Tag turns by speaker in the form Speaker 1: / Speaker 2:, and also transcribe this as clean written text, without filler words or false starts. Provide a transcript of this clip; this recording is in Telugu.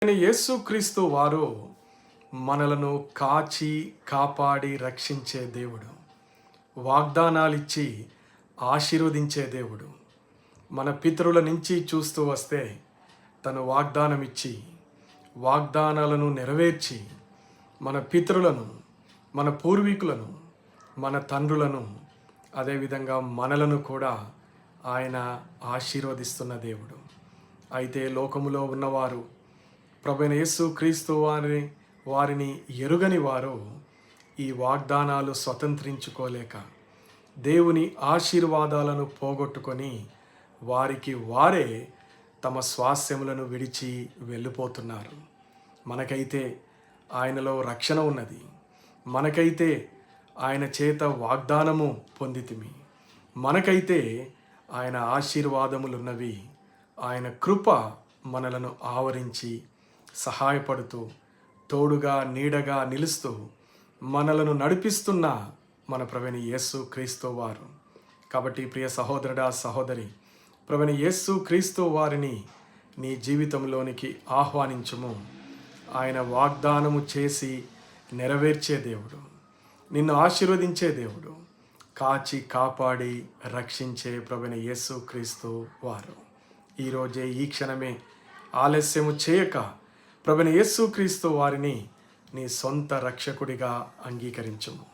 Speaker 1: యేసుక్రీస్తు వారు మనలను కాచి కాపాడి రక్షించే దేవుడు, వాగ్దానాలిచ్చి ఆశీర్వదించే దేవుడు. మన పితరుల నుంచి చూస్తూ వస్తే తను వాగ్దానం ఇచ్చి వాగ్దానాలను నెరవేర్చి మన పితరులను, మన పూర్వీకులను, మన తండ్రులను, అదేవిధంగా మనలను కూడా ఆయన ఆశీర్వదిస్తున్న దేవుడు. అయితే లోకములో ఉన్నవారు ప్రభువైన యేసుక్రీస్తు వారిని ఎరుగని వారు ఈ వాగ్దానాలు స్వతంత్రించుకోలేక దేవుని ఆశీర్వాదాలను పోగొట్టుకొని వారికి వారే తమ స్వాస్థ్యములను విడిచి వెళ్ళిపోతున్నారు. మనకైతే ఆయనలో రక్షణ ఉన్నది. మనకైతే ఆయన చేత వాగ్దానము పొందితిమి. మనకైతే ఆయన ఆశీర్వాదములున్నవి. ఆయన కృప మనలను ఆవరించి సహాయపడుతూ తోడుగా నీడగా నిలుస్తూ మనలను నడిపిస్తున్న మన ప్రభువైన యేసుక్రీస్తు వారు. కాబట్టి ప్రియ సహోదరుడా, సహోదరి, ప్రభువైన యేసుక్రీస్తు వారిని నీ జీవితంలోనికి ఆహ్వానించుము. ఆయన వాగ్దానము చేసి నెరవేర్చే దేవుడు, నిన్ను ఆశీర్వదించే దేవుడు, కాచి కాపాడి రక్షించే ప్రభువైన యేసుక్రీస్తు వారు. ఈరోజే ఈ క్షణమే ఆలస్యము చేయక ప్రభువైన యేసుక్రీస్తు వారిని నీ సొంత రక్షకుడిగా అంగీకరించుము.